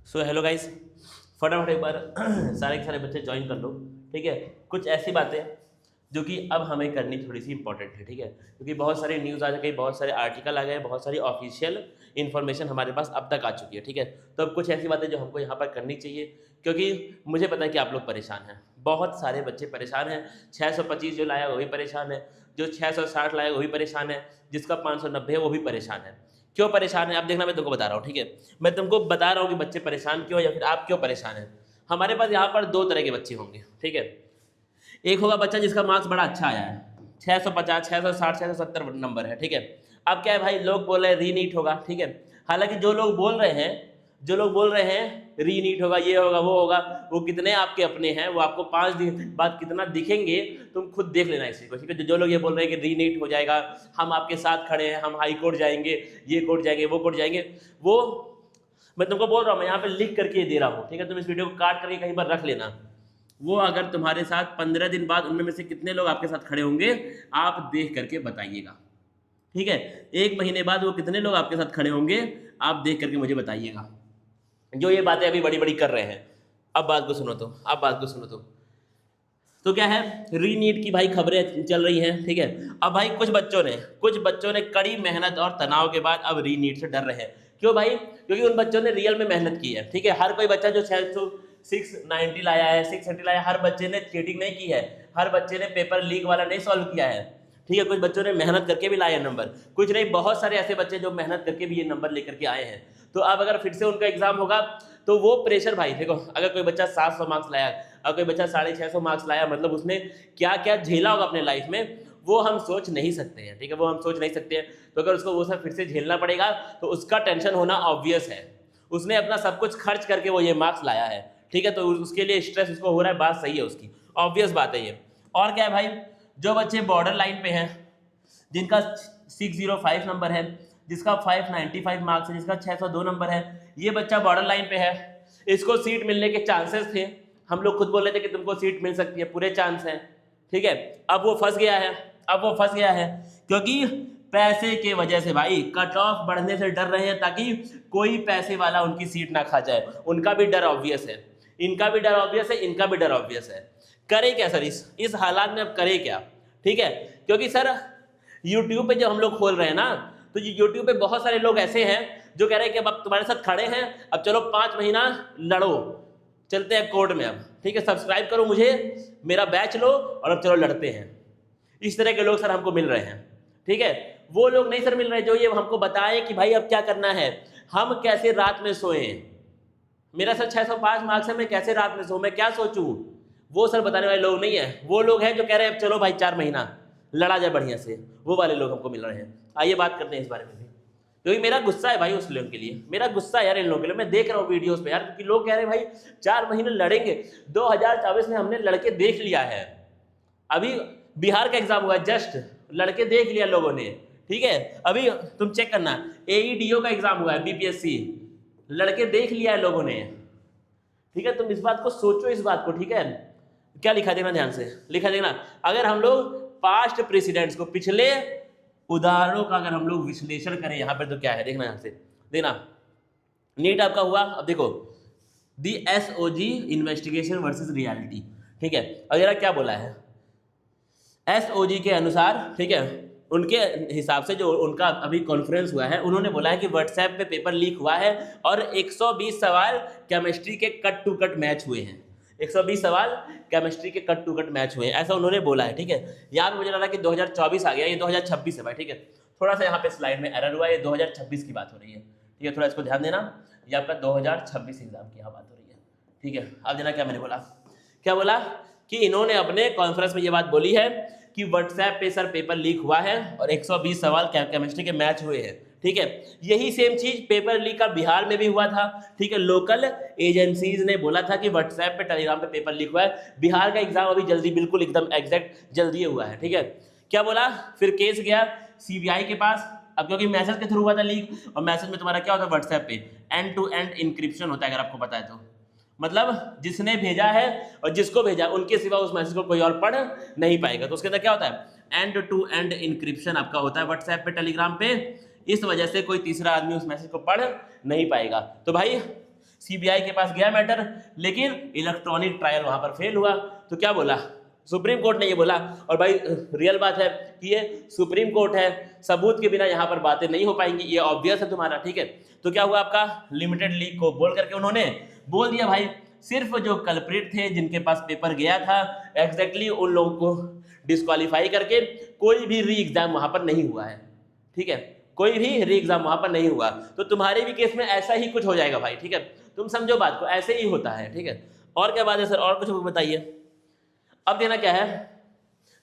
So hello guys, फटाफट एक बार सारे के सारे बच्चे ज्वाइन कर लो। ठीक है, कुछ ऐसी बातें जो कि अब हमें करनी थोड़ी सी इंपॉर्टेंट है। ठीक है, क्योंकि बहुत सारे न्यूज़ आ गई, बहुत सारे आर्टिकल आ गए, बहुत सारी ऑफिशियल इन्फॉर्मेशन हमारे पास अब तक आ चुकी है। ठीक है, तो अब कुछ ऐसी बातें जो हमको यहाँ पर करनी चाहिए, क्योंकि मुझे पता है कि आप लोग परेशान हैं, बहुत सारे बच्चे परेशान हैं। 625 जो लाया वो भी परेशान है, जो 660 लाया वो भी परेशान है, जिसका 590 है वो भी परेशान है। क्यों परेशान है आप देखना, मैं तुमको बता रहा हूँ। ठीक है, मैं तुमको बता रहा हूँ कि बच्चे परेशान क्यों या फिर आप क्यों परेशान हैं। हमारे पास यहाँ पर दो तरह के बच्चे होंगे। ठीक है, एक होगा बच्चा जिसका मार्क्स बड़ा अच्छा आया है, 650 660 670 नंबर है। ठीक है, अब क्या है भाई, लोग बोल रहे हैं रीनीट होगा। ठीक है, हालांकि जो लोग बोल रहे हैं रीनीट होगा, ये होगा वो होगा, वो कितने आपके अपने हैं, वो आपको 5 दिन बाद कितना दिखेंगे तुम खुद देख लेना इसी को। ठीक है, जो लोग ये बोल रहे हैं कि रीनीट हो जाएगा, हम आपके साथ खड़े हैं, हम हाई कोर्ट जाएंगे, ये कोर्ट जाएंगे, वो कोर्ट जाएंगे, वो मैं तुमको बोल रहा हूँ, मैं यहाँ पे लिख करके दे रहा हूँ। ठीक है, तुम इस वीडियो को काट करके कहीं पर रख लेना। वो अगर तुम्हारे साथ 15 दिन बाद उनमें में से कितने लोग आपके साथ खड़े होंगे आप देख करके बताइएगा। ठीक है, 1 महीने बाद वो कितने लोग आपके साथ खड़े होंगे आप देख करके मुझे बताइएगा। जो ये बातें अभी बड़ी बड़ी कर रहे हैं, अब बात को सुनो तो क्या है, रीनीट की भाई खबरें चल रही हैं। ठीक है, अब भाई कुछ बच्चों ने कड़ी मेहनत और तनाव के बाद अब रीनीट से डर रहे हैं। क्यों भाई, क्योंकि उन बच्चों ने रियल में मेहनत की है। ठीक है, हर कोई बच्चा जो 690 लाया है, 630 लाया है, हर बच्चे ने चीटिंग नहीं की है, हर बच्चे ने पेपर लीक वाला नहीं सॉल्व किया है। ठीक है, कुछ बच्चों ने मेहनत करके भी लाए हैं नंबर, कुछ नहीं, बहुत सारे ऐसे बच्चे जो मेहनत करके भी ये नंबर लेकर के आए हैं। तो अब अगर फिर से उनका एग्जाम होगा तो वो प्रेशर भाई देखो, अगर कोई बच्चा 700 मार्क्स लाया, अगर कोई बच्चा 650 मार्क्स लाया, मतलब उसने क्या क्या झेला होगा अपने लाइफ में, वो हम सोच नहीं सकते हैं। ठीक है, वो हम सोच नहीं सकते हैं। तो अगर उसको वो सब फिर से झेलना पड़ेगा तो उसका टेंशन होना ऑब्वियस है। उसने अपना सब कुछ खर्च करके वो ये मार्क्स लाया है। ठीक है, तो उसके लिए स्ट्रेस उसको हो रहा है, बात सही है उसकी, ऑब्वियस बात है ये। और क्या है भाई, जो बच्चे बॉर्डर लाइन पे हैं, जिनका 605 नंबर है, जिसका 595 मार्क्स है, जिसका 602 नंबर है, ये बच्चा बॉर्डर लाइन पे है, इसको सीट मिलने के चांसेस थे। हम लोग खुद बोल रहे थे कि तुमको सीट मिल सकती है, पूरे चांस हैं। ठीक है, अब वो फंस गया है क्योंकि पैसे के वजह से भाई कट ऑफ बढ़ने से डर रहे हैं, ताकि कोई पैसे वाला उनकी सीट ना खा जाए। उनका भी डर ऑब्वियस है, इनका भी डर ऑब्वियस है, इनका भी डर ऑब्वियस है। करे क्या सर इस हालात में, अब करे क्या। ठीक है, क्योंकि सर यूट्यूब पे जब हम लोग खोल रहे हैं ना, तो यूट्यूब पे बहुत सारे लोग ऐसे हैं जो कह रहे हैं कि अब तुम्हारे साथ खड़े हैं, अब चलो 5 महीना लड़ो, चलते हैं कोर्ट में अब। ठीक है, सब्सक्राइब करो मुझे, मेरा बैच लो और अब चलो लड़ते हैं। इस तरह के लोग सर हमको मिल रहे हैं। ठीक है, वो लोग नहीं सर मिल रहे जो ये हमको बताएं कि भाई अब क्या करना है, हम कैसे रात में सोएं। मेरा सर 605 मार्क्स है, मैं कैसे रात में सोऊं, मैं क्या सोचूं, वो सर बताने वाले लोग नहीं है। वो लोग हैं जो कह रहे हैं अब चलो भाई 4 महीना लड़ा जाए बढ़िया से, वो वाले लोग हमको मिल रहे हैं। आइए बात करते हैं इस बारे में भी, क्योंकि मेरा गुस्सा है भाई उस लोगों के लिए, मेरा गुस्सा है यार इन लोगों के लिए। मैं देख रहा हूँ वीडियोस पे यार, क्योंकि लोग कह रहे हैं भाई 4 महीने लड़ेंगे। 2024 में हमने लड़के देख लिया है, अभी बिहार का एग्जाम हुआ है, जस्ट लड़के देख लिया लोगों ने। ठीक है, अभी तुम चेक करना, AEDO का एग्जाम हुआ है, BPSC, लड़के देख लिया है लोगों ने। ठीक है, तुम इस बात को सोचो, इस बात को। ठीक है, क्या लिखा देखना ध्यान से, लिखा देखना, अगर हम लोग पास्ट प्रेसिडेंट्स को, पिछले उदाहरणों का अगर हम लोग विश्लेषण करें यहाँ पर, तो क्या है देखना, यहाँ से देखना। नीट आपका हुआ, अब देखो दी SOG इन्वेस्टिगेशन वर्सेस रियलिटी। ठीक है, अगर क्या बोला है SOG के अनुसार, ठीक है, उनके हिसाब से जो उनका अभी कॉन्फ्रेंस हुआ है, उन्होंने बोला है कि व्हाट्सएप पे पेपर लीक हुआ है और 120 सवाल केमिस्ट्री के कट टू कट मैच हुए हैं। 120 सवाल केमिस्ट्री के कट टू कट मैच हुए हैं, ऐसा उन्होंने बोला है। ठीक है, यहाँ पे मुझे लगा कि 2024 आ गया, ये 2026 है भाई। ठीक है, थोड़ा सा यहाँ पे स्लाइड में एरर हुआ, ये 2026 की बात हो रही है। ठीक है, थोड़ा इसको ध्यान देना, ये आपका 2026 एग्जाम की यहाँ बात हो रही है। ठीक है, अब देना क्या मैंने बोला, क्या बोला कि इन्होंने अपने कॉन्फ्रेंस में ये बात बोली है कि व्हाट्सएप पे सर पेपर लीक हुआ है और 120 सवाल केमिस्ट्री के मैच हुए हैं। ठीक है, यही सेम चीज पेपर लीक का बिहार में भी हुआ था। ठीक है, लोकल एजेंसीज ने बोला था कि व्हाट्सएप पे, टेलीग्राम पे पेपर लीक हुआ है। बिहार का एग्जाम अभी जल्दी, बिल्कुल एकदम एग्जैक्ट जल्दी हुआ है। ठीक है, क्या बोला, फिर केस गया CBI के पास। अब क्योंकि मैसेज के थ्रू हुआ था लीक, और मैसेज में तुम्हारा क्या होता है, व्हाट्सएप पे एंड टू एंड इंक्रिप्शन होता है, अगर आपको पता है तो। मतलब जिसने भेजा है और जिसको भेजा उनके सिवा उस मैसेज को कोई और पढ़ नहीं पाएगा। तो उसके अंदर क्या होता है, एंड टू एंड इंक्रिप्शन आपका होता है व्हाट्सएप पे, टेलीग्राम पे। इस वजह से कोई तीसरा आदमी उस मैसेज को पढ़ नहीं पाएगा। तो भाई सीबीआई के पास गया मैटर, लेकिन इलेक्ट्रॉनिक ट्रायल वहां पर फेल हुआ। तो क्या बोला सुप्रीम कोर्ट ने, ये बोला, और भाई रियल बात है कि ये सुप्रीम कोर्ट है, सबूत के बिना यहाँ पर बातें नहीं हो पाएंगी, ये ऑब्वियस है तुम्हारा, ठीक है। तो क्या हुआ आपका, लिमिटेड लीग को बोल करके उन्होंने बोल दिया भाई सिर्फ जो कल्प्रिट थे जिनके पास पेपर गया था एग्जैक्टली उन लोगों को डिस्क्वालीफाई करके कोई भी री एग्जाम वहां पर नहीं हुआ है, ठीक है, कोई भी री एग्जाम वहां पर नहीं हुआ। तो तुम्हारे भी केस में ऐसा ही कुछ हो जाएगा भाई, ठीक है, तुम समझो बात को, ऐसे ही होता है, ठीक है। और क्या बात है सर, और कुछ बताइए। अब देना क्या है,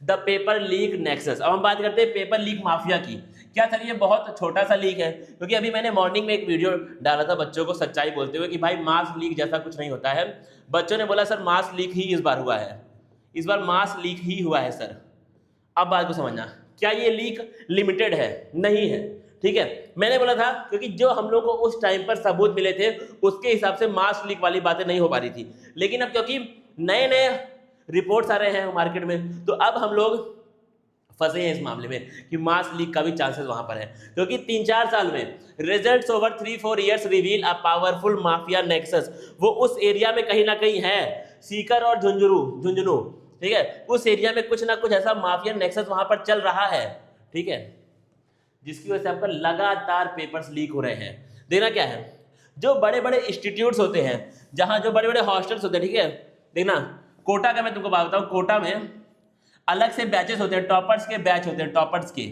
द पेपर लीक नेक्सस। अब हम बात करते हैं पेपर लीक माफिया की। क्या सर ये बहुत छोटा सा लीक है, क्योंकि अभी मैंने मॉर्निंग में एक वीडियो डाला था बच्चों को सच्चाई बोलते हुए कि भाई मास लीक जैसा कुछ नहीं होता है। बच्चों ने बोला सर मास लीक ही इस बार हुआ है, इस बार मास लीक ही हुआ है सर। अब बात को समझना, क्या ये लीक लिमिटेड है? नहीं है, ठीक है। मैंने बोला था क्योंकि जो हम लोग को उस टाइम पर सबूत मिले थे उसके हिसाब से मास लीक वाली बातें नहीं हो पा रही थी, लेकिन अब क्योंकि नए नए रिपोर्ट्स आ रहे हैं मार्केट में, तो अब हम लोग फंसे हैं इस मामले में कि मास लीक का भी चांसेस वहां पर है, क्योंकि 3-4 साल में results over 3-4 years reveal a powerful mafia nexus. वो उस एरिया में कहीं ना कहीं है, सीकर और झुंझुनू, ठीक है, उस एरिया में कुछ ना कुछ ऐसा माफिया नेक्सस वहां पर चल रहा है, ठीक है, जिसकी वजह से आपका लगातार पेपर्स लीक हो रहे हैं। देना क्या है, जो बड़े बड़े इंस्टीट्यूट्स होते हैं, जहां जो बड़े बड़े हॉस्टल्स होते हैं, ठीक है, देखना कोटा का मैं तुमको बात बताऊं, कोटा में अलग से बैचेस होते हैं, टॉपर्स के बैच होते हैं, टॉपर्स के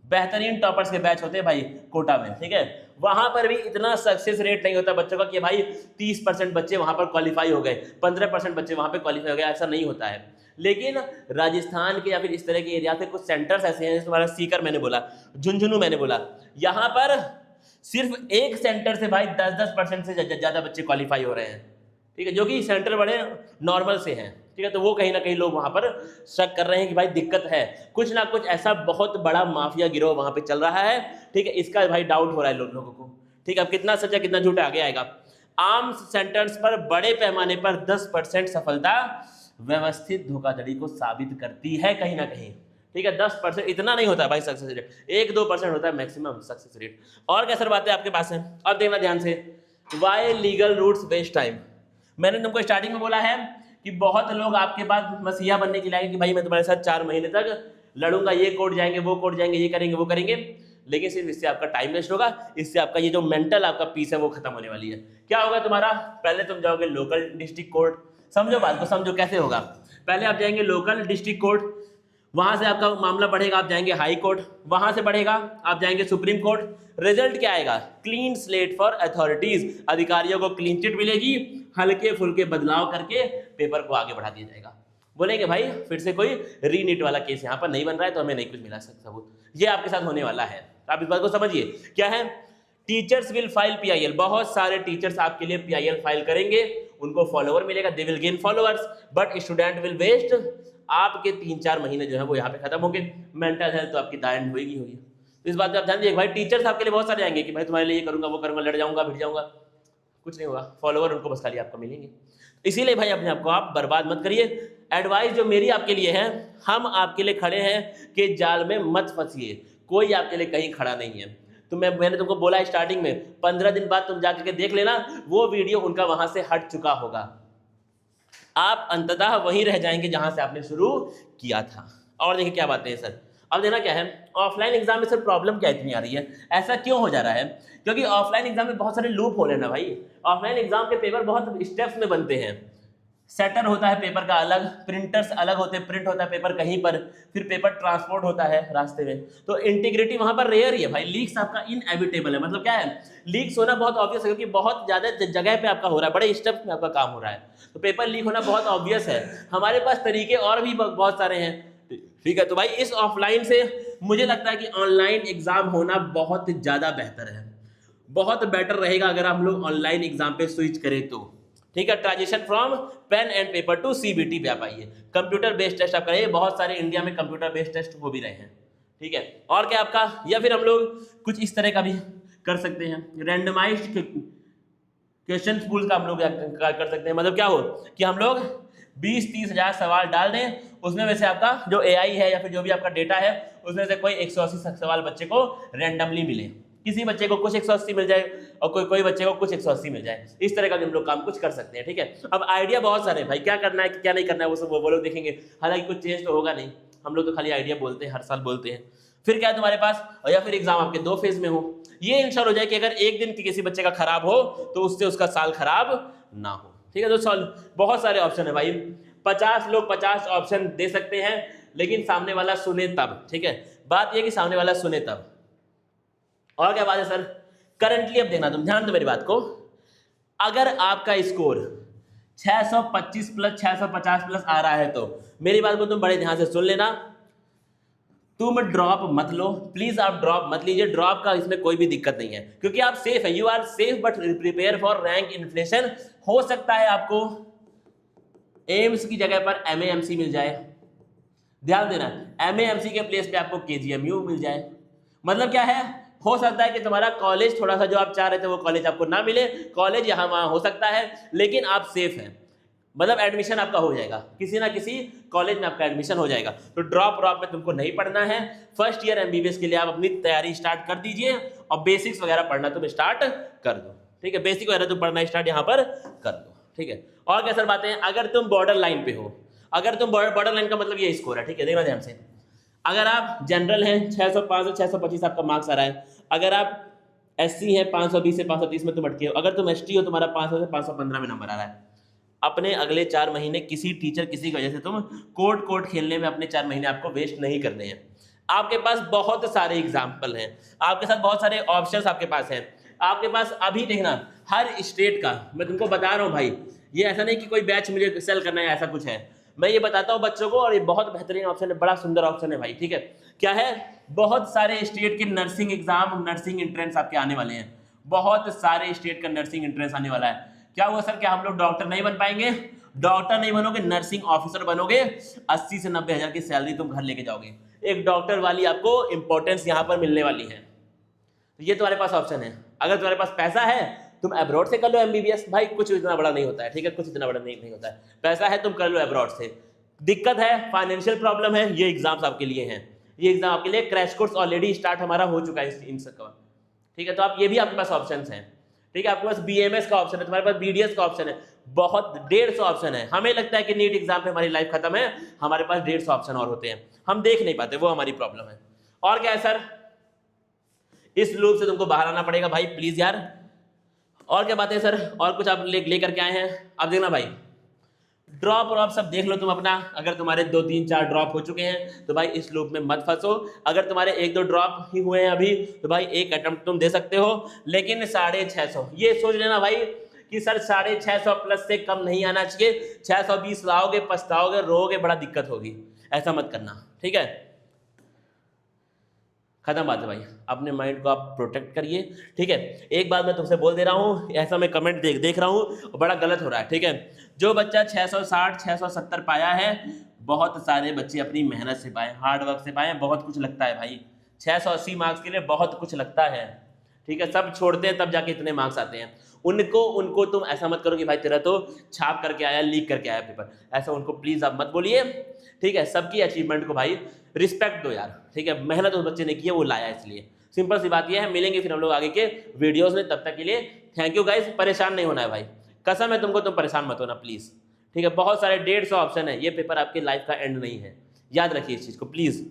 बेहतरीन टॉपर्स के बैच होते हैं भाई कोटा में, ठीक है। वहां पर भी इतना सक्सेस रेट नहीं होता बच्चों का कि भाई 30% बच्चे वहां पर क्वालिफाई हो गए, 15% बच्चे वहां पर क्वालिफाई हो गए, ऐसा नहीं होता है। लेकिन राजस्थान के या फिर इस तरह के एरिया से कुछ सेंटर्स ऐसे हैं, जैसे तुम्हारा सीकर मैंने बोला, झुंझुनू मैंने बोला, यहाँ पर सिर्फ एक सेंटर से भाई 10% से ज्यादा बच्चे क्वालिफाई हो रहे हैं, ठीक है, जो कि सेंटर बड़े नॉर्मल से हैं, ठीक है। तो वो कहीं ना कहीं लोग वहां पर शक कर रहे हैं कि भाई दिक्कत है, कुछ ना कुछ ऐसा बहुत बड़ा माफिया गिरोह वहां पे चल रहा है, ठीक है, इसका भाई डाउट हो रहा है लोगों को, ठीक है। अब कितना सच है कितना झूठ आगे आएगा। आम सेंटर्स पर बड़े पैमाने पर 10% सफलता व्यवस्थित धोखाधड़ी को साबित करती है कहीं ना कहीं, ठीक है। 10% इतना नहीं होता भाई सक्सेस रेट, 1-2% होता है मैक्सिमम सक्सेस रेट। और क्या सर बातें आपके पास हैं, अब देखना ध्यान से, why legal routes waste time. मैंने तुमको स्टार्टिंग में बोला है कि बहुत लोग आपके पास मसीहा बनने के लिए आएंगे कि भाई मैं तुम्हारे साथ 4 महीने तक लड़ूंगा, ये कोर्ट जाएंगे, वो कोर्ट जाएंगे, ये करेंगे, वो करेंगे, लेकिन सिर्फ इससे आपका टाइम वेस्ट होगा, इससे आपका ये जो मेंटल आपका पीस है वो खत्म होने वाली है। क्या होगा तुम्हारा, पहले तुम जाओगे लोकल डिस्ट्रिक्ट कोर्ट, समझो बात को, समझो कैसे होगा। पहले आप जाएंगे लोकल डिस्ट्रिक्ट कोर्ट, वहां से आपका मामला बढ़ेगा, आप जाएंगे हाई कोर्ट, वहां से बढ़ेगा आप जाएंगे सुप्रीम कोर्ट। रिजल्ट क्या आएगा, क्लीन स्लेट फॉर अथॉरिटीज, अधिकारियों को क्लीन चिट मिलेगी, हल्के फुल्के बदलाव करके पेपर को आगे बढ़ा दिया जाएगा। बोलेंगे भाई फिर से कोई रीनीट वाला केस यहाँ पर नहीं बन रहा है तो हमें नहीं कुछ मिला सबूत, ये आपके साथ होने वाला है। आप इस बात को समझिए क्या है, टीचर्स विल फाइल PIL, बहुत सारे टीचर्स आपके लिए PIL फाइल करेंगे, उनको फॉलोवर मिलेगा, they will gain followers, but student will waste, आपके 3-4 महीने जो है वो यहाँ पे खत्म होंगे, मेंटल हेल्थ तो आपकी दाएं होगी। तो इस बात पे आप ध्यान दीजिए भाई, टीचर्स आपके लिए बहुत सारे आएंगे कि भाई तुम्हारे लिए ये करूंगा, वो करूंगा, लड़ जाऊंगा, भिड़ जाऊंगा, कुछ नहीं होगा, फॉलोवर उनको बस खाली आपको मिलेंगे। इसीलिए भाई अपने आप को आप बर्बाद मत करिए। एडवाइस जो मेरी आपके लिए है, हम आपके लिए खड़े हैं कि जाल में मत फंसिए, कोई आपके लिए कहीं खड़ा नहीं है। तो मैंने तुमको बोला स्टार्टिंग में 15 दिन बाद तुम जाकर के देख लेना, वो वीडियो उनका वहां से हट चुका होगा, आप अंततः वहीं रह जाएंगे जहां से आपने शुरू किया था। और देखिए क्या बातें हैं सर, अब देना क्या है, ऑफलाइन एग्जाम में सर प्रॉब्लम क्या इतनी आ रही है, ऐसा क्यों हो जा रहा है, क्योंकि ऑफलाइन एग्जाम में बहुत सारे लूप होल है ना भाई। ऑफलाइन एग्जाम के पेपर बहुत स्टेप्स में बनते हैं, सेटर होता है पेपर का अलग, प्रिंटर्स अलग होते हैं, प्रिंट होता है पेपर कहीं पर, फिर पेपर ट्रांसपोर्ट होता है रास्ते में, तो इंटीग्रिटी वहां पर रेयर ही है भाई। लीक्स आपका इनएविटेबल है, मतलब क्या है, लीक्स होना बहुत ऑब्वियस है, क्योंकि बहुत ज्यादा जगह पे आपका हो रहा है, बड़े स्टेप्स में आपका काम हो रहा है, तो पेपर लीक होना बहुत ऑब्वियस है। हमारे पास तरीके और भी बहुत सारे हैं, ठीक है। तो भाई इस ऑफलाइन से मुझे लगता है कि ऑनलाइन एग्जाम होना बहुत ज्यादा बेहतर है, बहुत बेटर रहेगा अगर हम लोग ऑनलाइन एग्जाम पे स्विच करें तो, ठीक है। Transition from pen and paper to CBT पे आप आइए, कंप्यूटर बेस्ड टेस्ट आप करिए, बहुत सारे इंडिया में कंप्यूटर बेस्ड टेस्ट हो भी रहे हैं, ठीक है। और क्या आपका, या फिर हम लोग कुछ इस तरह का भी कर सकते हैं, रैंडमाइज्ड क्वेश्चन पूल का हम लोग कर सकते हैं, मतलब क्या हो कि हम लोग 20-30 हज़ार सवाल डाल दें, उसमें वैसे आपका जो AI है या फिर जो भी आपका डेटा है उसमें से कोई 180 सवाल बच्चे को रैंडमली मिले, किसी बच्चे को कुछ 180 मिल जाए और कोई बच्चे को कुछ 180 मिल जाए, इस तरह का भी हम लोग काम कुछ कर सकते हैं, ठीक है। अब आइडिया बहुत सारे हैं भाई, क्या करना है क्या नहीं करना है वो सब वो लोग देखेंगे, हालांकि कुछ चेंज तो होगा नहीं, हम लोग तो खाली आइडिया बोलते हैं, हर साल बोलते हैं। फिर क्या है तुम्हारे पास, और या फिर एग्जाम आपके 2 फेज में हो, ये इंश्योर हो जाए कि अगर एक दिन किसी बच्चे का खराब हो तो उससे उसका साल खराब ना हो, ठीक है। तो सॉल्व बहुत सारे ऑप्शन है भाई, 50 लोग 50 ऑप्शन दे सकते हैं, लेकिन सामने वाला सुने तब, ठीक है। बात ये कि सामने वाला सुने तब। और क्या बात है सर, करंटली अब देखना, तुम ध्यान दो मेरी बात को, अगर आपका स्कोर 625 प्लस 650 प्लस आ रहा है तो मेरी बात को तुम बड़े ध्यान से सुन लेना, तुम ड्रॉप मत लो प्लीज, आप ड्रॉप मत लीजिए, ड्रॉप का इसमें कोई भी दिक्कत नहीं है, क्योंकि आप सेफ है, you are safe but prepare for rank inflation. हो सकता है आपको एम्स की जगह पर MAMC मिल जाए, ध्यान देना, MAMC के प्लेस पे आपको KGMU मिल जाए। मतलब क्या है, हो सकता है कि तुम्हारा कॉलेज थोड़ा सा जो आप चाह रहे थे वो कॉलेज आपको ना मिले, कॉलेज यहाँ वहाँ हो सकता है, लेकिन आप सेफ हैं, मतलब एडमिशन आपका हो जाएगा, किसी ना किसी कॉलेज में आपका एडमिशन हो जाएगा। तो ड्रॉप में तुमको नहीं पढ़ना है, फर्स्ट ईयर MBBS के लिए आप अपनी तैयारी स्टार्ट कर दीजिए और बेसिक्स वगैरह पढ़ना तुम स्टार्ट कर दो, ठीक है, बेसिक वगैरह तुम पढ़ना स्टार्ट यहाँ पर कर दो, ठीक है। और क्या सर बातें हैं, अगर तुम बॉर्डर लाइन पे हो, अगर तुम बॉर्डर लाइन का मतलब ये स्कोर है, ठीक है, देखना ध्यान से, अगर आप जनरल हैं 605 से 625 आपका मार्क्स आ रहा है, अगर आप SC है 520 से 530 में तुम अटके हो, अगर तुम ST हो तुम्हारा 500 से 515 में नंबर आ रहा है, अपने अगले 4 महीने किसी टीचर किसी की वजह से तुम कोर्ट खेलने में अपने 4 महीने आपको वेस्ट नहीं करने हैं। आपके पास बहुत सारे एग्जाम्पल हैं, आपके साथ बहुत सारे ऑप्शंस आपके पास हैं, आपके पास अभी देखना हर स्टेट का मैं तुमको बता रहा हूँ भाई, ये ऐसा नहीं कि कोई बैच मुझे सेल करना है, ऐसा कुछ है, मैं ये बताता हूँ बच्चों को, और ये बहुत बेहतरीन ऑप्शन है, बड़ा सुंदर ऑप्शन है भाई, ठीक है। क्या है, बहुत सारे स्टेट के नर्सिंग एग्जाम, नर्सिंग एंट्रेंस आपके आने वाले हैं, बहुत सारे स्टेट का नर्सिंग एंट्रेंस आने वाला है। क्या हुआ सर, क्या हम लोग डॉक्टर नहीं बन पाएंगे? डॉक्टर नहीं बनोगे, नर्सिंग ऑफिसर बनोगे, 80 से 90 हजार की सैलरी तुम घर लेके जाओगे, एक डॉक्टर वाली आपको इंपॉर्टेंस यहाँ पर मिलने वाली है। ये तुम्हारे पास ऑप्शन है, अगर तुम्हारे पास पैसा है तुम अब्रॉड से कर लो MBBS, भाई कुछ इतना बड़ा नहीं होता है, ठीक है, कुछ इतना बड़ा नहीं होता है, पैसा है तुम कर लो अब्रॉड से। दिक्कत है, फाइनेंशियल प्रॉब्लम है, ये एग्जाम्स आपके लिए हैं, ये एग्जाम आपके लिए, क्रैश कोर्स ऑलरेडी स्टार्ट हमारा हो चुका है इन सबका, ठीक है। तो आप ये भी आपके पास ऑप्शंस हैं, ठीक है, आपके पास BMS का ऑप्शन है, तुम्हारे पास BDS का ऑप्शन है, बहुत 150 ऑप्शन है। हमें लगता है कि नीट एग्जाम पे हमारी लाइफ खत्म है, हमारे पास 150 ऑप्शन और होते हैं, हम देख नहीं पाते, वो हमारी प्रॉब्लम है। और क्या है सर, इस लूप से तुमको बाहर आना पड़ेगा भाई, प्लीज यार। और क्या बात है सर, और कुछ आप लेकर के आए हैं? अब देखना भाई, ड्रॉप सब देख लो तुम अपना, अगर तुम्हारे 2 3 4 ड्रॉप हो चुके हैं तो भाई इस लूप में मत फंसो, अगर तुम्हारे 1 2 ड्रॉप ही हुए हैं अभी तो भाई एक अटेम्प्ट तुम दे सकते हो, लेकिन 650, ये सोच लेना भाई कि सर 650 प्लस से कम नहीं आना चाहिए, 620 लाओगे पछताओगे रोगे, बड़ा दिक्कत होगी, ऐसा मत करना, ठीक है। खत्म बात है भाई, अपने माइंड को आप प्रोटेक्ट करिए, ठीक है। एक बात मैं तुमसे बोल दे रहा हूँ, ऐसा मैं कमेंट देख रहा हूँ बड़ा गलत हो रहा है, ठीक है। जो बच्चा 660 670 पाया है, बहुत सारे बच्चे अपनी मेहनत से पाए, हार्ड वर्क से पाए, बहुत कुछ लगता है भाई, 680 मार्क्स के लिए बहुत कुछ लगता है, ठीक है, सब छोड़ते हैं तब जाके इतने मार्क्स आते हैं। उनको तुम ऐसा मत करो कि भाई तेरा तो छाप करके आया, लीक करके आया पेपर, ऐसा उनको प्लीज आप मत बोलिए, ठीक है। सबकी अचीवमेंट को भाई रिस्पेक्ट दो यार, ठीक है, मेहनत उस बच्चे ने की है, वो लाया, इसलिए सिंपल सी बात यह है। मिलेंगे फिर हम लोग आगे के वीडियोस में, तब तक के लिए थैंक यू गाइस। परेशान नहीं होना है भाई, कसम है तुमको, तुम परेशान मत होना प्लीज, ठीक है। बहुत सारे 150 ऑप्शन है, ये पेपर आपके लाइफ का एंड नहीं है, याद रखिए इस चीज को प्लीज।